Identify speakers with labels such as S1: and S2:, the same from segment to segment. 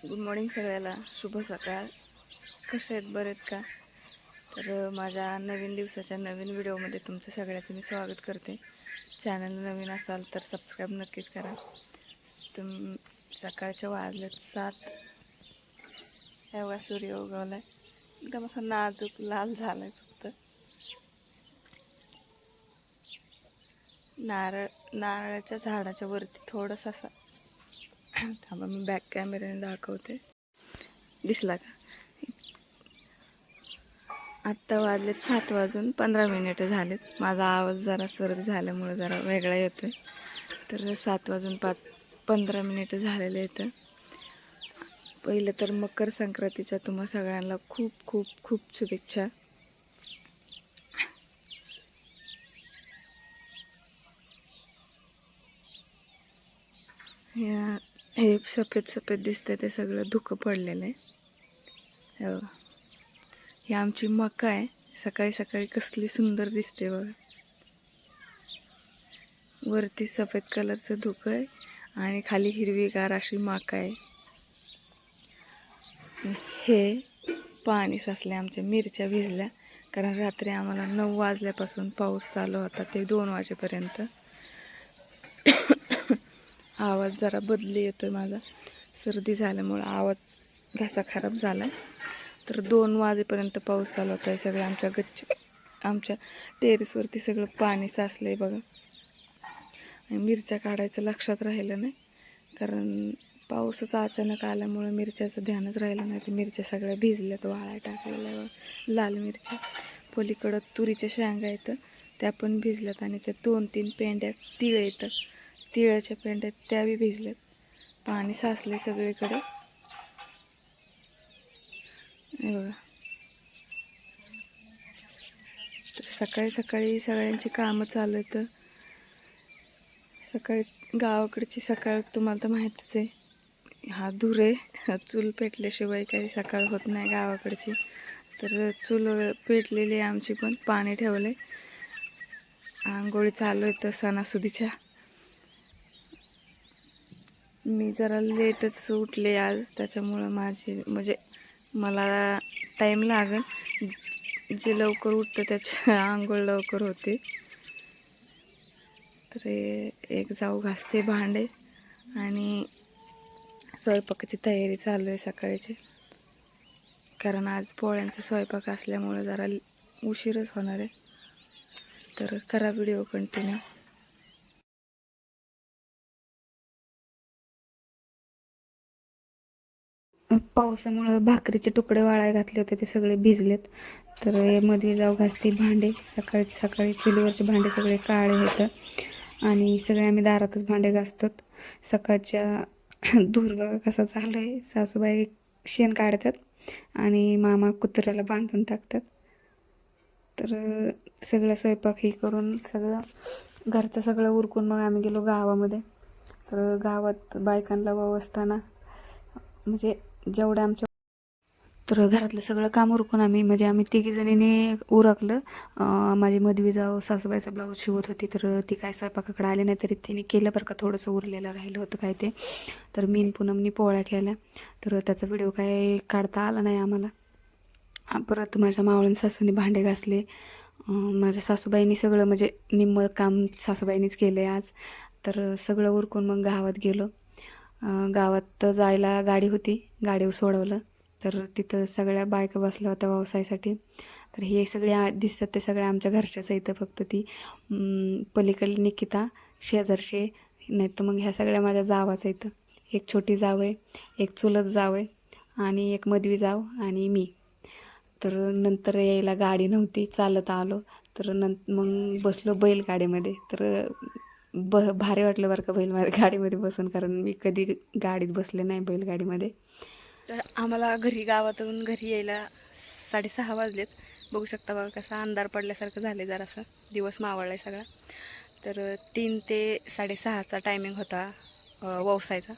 S1: Good morning सगळ्याला, शुभ सकाळ. कसे आहेत, बरे आहेत का? तर माझ्या नवीन दिवसाच्या नवीन व्हिडिओमध्ये तुमचं सगळ्याचं मी स्वागत करते. चॅनल नवीन असाल तर सबस्क्राईब नक्कीच करा. सकाळच्या वाजलेत 7. एवढा सूर्य उगवला आहे, एकदम असा नाजूक लाल झाला आहे. फक्त नारळाच्या झाडाच्या वरती थोडंसं असा थांबा, मी बॅक कॅमेऱ्याने दाखवते. दिसला का? आत्ता वाजलेत 7:15 झालेत. माझा आवाज जरा सर्दी झाल्यामुळे जरा वेगळा येतो. तर 7:15 झालेले येतं. पहिलं तर मकर संक्रांतीच्या तुम्हा सगळ्यांना खूप खूप खूप शुभेच्छा. हे सफेद सफेद दिसतंय ते सगळं धुकं पडलेलं आहे. ही आमची मका आहे. सकाळी सकाळी कसली सुंदर दिसते बघा. वरती सफेद कलरचं धुकं आहे आणि खाली हिरवीगार अशी मका आहे. हे पाणी साचले, आमच्या मिरच्या भिजल्या, कारण रात्री आम्हाला 9 वाजल्यापासून पाऊस चालू होता ते 2 वाजेपर्यंत. आवाज जरा बदली येतोय माझा, सर्दी झाल्यामुळे आवाज घसा खराब झाला. तर 2 वाजेपर्यंत पाऊस चालू होता आहे. सगळं आमच्या टेरेसवरती सगळं पाणी साचलं आहे बघा. मिरच्या काढायचं लक्षात राहिलं नाही, कारण पाऊसच अचानक आल्यामुळे मिरच्याचं ध्यानच राहिलं नाही. तर मिरच्या सगळ्या भिजल्यात, वाळा टाकलेल्या लाल मिरच्या. पलीकडं तुरीच्या शेंगा येतं, त्या पण भिजल्यात. आणि त्या 2-3 पेंड्या तिळ येतं, तिळाच्या पेंड्या त्या बी भिजल्यात. पाणी साचले सगळीकडे हे बघा. तर सकाळी सकाळी सगळ्यांची कामं चालू आहेत. सकाळी गावाकडची सकाळ तुम्हाला तर माहीतच आहे. हा धूर आहे, चूल पेटल्याशिवाय काही सकाळ होत नाही गावाकडची. तर चूल पेटलेली आमची, पण पाणी ठेवले, आंघोळी चालू आहेत सणासुदीच्या. मी जरा लेटच उठले आज, त्याच्यामुळं म्हणजे मला टाईम लागेल. जे लवकर उठतं त्याच्या आंघोळ लवकर होते. तर एक जाऊ घासते भांडे आणि स्वयंपाकाची तयारी चालू आहे सकाळची, कारण आज पोळ्यांचा स्वयंपाक असल्यामुळे जरा उशीरच होणार आहे. तर करा व्हिडिओ कंटिन्यू. पावसामुळे भाकरीचे तुकडे वाळाय घातले होते, ते सगळे भिजलेत. तर मध्ये जाऊ घासते भांडे. सकाळची सकाळी चुलीवरचे भांडे सगळे काळे होतं आणि सगळे आम्ही दारातच भांडे घासतो. सकाळच्या धूर बघा कसा चालू आहे. सासूबाई शेण काढतात आणि मामा कुत्र्याला बांधून टाकतात. तर सगळं स्वयंपाक हे करून सगळं घरचं सगळं उरकून मग आम्ही गेलो गावामध्ये. तर गावात बायकांना व्यवस्थाना म्हणजे जेवढं आमच्या, तर घरातलं सगळं काम उरकून आम्ही तिघीजणीने उरकलं. माझी मधवी जाऊ सासूबाईचा ब्लाऊज शिवत होती, तर ती काय स्वयंपाकाकडे आले नाही, तरी तिने केलं बरं का. थोडंसं उरलेलं राहिलं होतं काय ते. तर मीन पूनमनी पोळ्या केल्या, तर त्याचा व्हिडिओ काय काढता आला नाही आम्हाला. परत माझ्या मावळण सासूने भांडे घासले. माझ्या सासूबाईंनी सगळं म्हणजे निम्मं काम सासूबाईंनीच केलं आहे आज. तर सगळं उरकून मग गावात गेलो. गावात जायला गाडी होती, गाडीवर सोडवलं. तर तिथं सगळ्या बायका बसल्या होत्या व्यवसायासाठी. तर हे सगळे दिसतात ते सगळ्या आमच्या घरच्याच इथं. फक्त ती पलीकडली निकिता शेजारचे, नाही तर मग ह्या सगळ्या माझ्या जावाच इथं. एक छोटी जाव आहे, एक चुलत जाव आहे आणि एक मधवी जाव आणि मी. तर नंतर यायला गाडी नव्हती, चालत आलो. तर मग बसलो बैलगाडीमध्ये. तर भारी वाटलं बरं का गाडीमध्ये बसून, कारण मी कधी गाडीत बसले नाही बैलगाडीमध्ये. तर आम्हाला गावातून घरी यायला 6:30 वाजलेत. बघू शकता बघा कसा अंधार पडल्यासारखं झाले, जरासा दिवस मावळलाय सगळा. तर 3 ते 6:30चा टायमिंग होता व्यवसायाचा.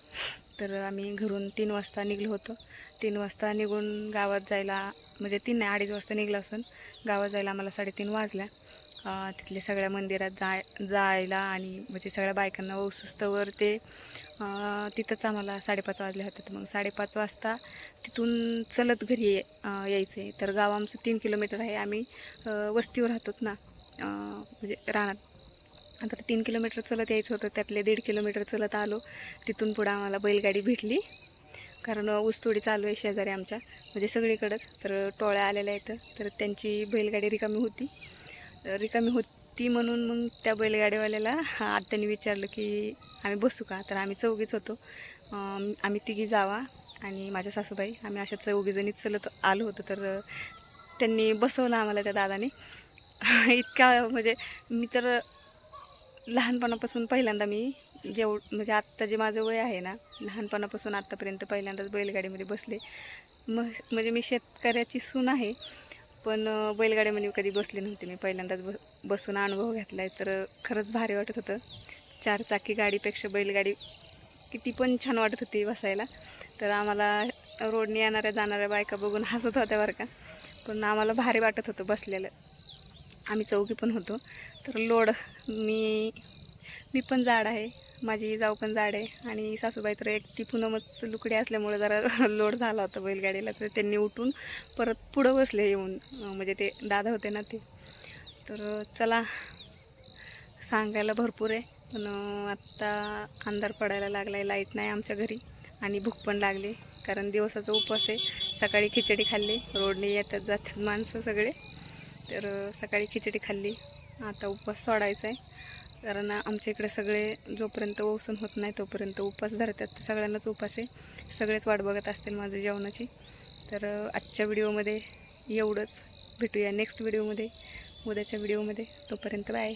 S1: तर आम्ही घरून 3 वाजता निघलो होतो. 3 वाजता निघून गावात जायला, म्हणजे 3 नाही 2:30 वाजता निघलो असून गावात जायला आम्हाला 3:30 वाजल्या. तिथल्या सगळ्या मंदिरात जायला आणि म्हणजे सगळ्या बायकांना वस्तूस्तवर ते तिथंच आम्हाला 5:30 वाजले होते. तर मग 5:30 वाजता तिथून चलत घरी यायचं आहे. तर गाव आमचं 3 किलोमीटर आहे. आम्ही वस्तीवर राहतोत ना, म्हणजे रानात. आता 3 किलोमीटर चलत यायचं होतं, त्यातले 1.5 किलोमीटर चलत आलो. तिथून पुढं आम्हाला बैलगाडी भेटली, कारण ऊसतोडी चालू आहे शेजारी आमच्या, म्हणजे सगळीकडंच. तर टोळ्या आलेल्या आहेत, तर त्यांची बैलगाडी रिकामी होती म्हणून मग त्या बैलगाडीवाल्याला आत्याने विचारलं की आम्ही बसू का. तर आम्ही चौघीच होतो, आम्ही तिघी जावा आणि माझ्या सासूबाई, आम्ही अशा 4 जणी चलत आलो होतो. तर त्यांनी बसवलं आम्हाला त्या दादाने. इतका म्हणजे मी तर लहानपणापासून पहिल्यांदा म्हणजे आत्ता जे माझं वय आहे ना, लहानपणापासून आत्तापर्यंत पहिल्यांदाच बैलगाडीमध्ये बसले. म्हणजे मी शेतकऱ्याची सून आहे, पण बैलगाडीमध्ये कधी बसले नव्हते. मी पहिल्यांदाच बसून अनुभव घेतला आहे. तर खरंच भारी वाटत होतं. 4 चाकी गाडीपेक्षा बैलगाडी किती पण छान वाटत होती बसायला. तर आम्हाला रोडने येणाऱ्या जाणाऱ्या बायका बघून हसत होत्या बरं का, पण आम्हाला भारी वाटत होतं बसलेलं. आम्ही चौघी पण होतो. तर लोड मी पण जाड आहे, माझी जाऊ पण जाड आहे, आणि सासूबाई तर एकटी पूनमच लुकडी असल्यामुळे जरा लोड झाला होता बैलगाडीला. तर त्यांनी उठून परत पुढं बसले येऊन, म्हणजे ते दादा होते ना ते. तर चला, सांगायला भरपूर आहे, पण आत्ता अंधार पडायला लागला आहे, लाईट नाही आमच्या घरी, आणि भूक पण लागली, कारण दिवसाचा उपवास आहे. सकाळी खिचडी खाल्ली, रोडने येतात जातात माणसं सगळे. तर सकाळी खिचडी खाल्ली, आता उपवास सोडायचा आहे. कारण आमच्या इकडे सगळे जोपर्यंत ओसून होत नाही तोपर्यंत उपवास धरतात. सगळ्यांनाच उपवास आहे, सगळेच वाट बघत असतील माझं जेवणाची. तर आजच्या व्हिडिओमध्ये एवढंच. भेटूया नेक्स्ट व्हिडिओमध्ये, उद्याच्या व्हिडिओमध्ये. तोपर्यंत बाय.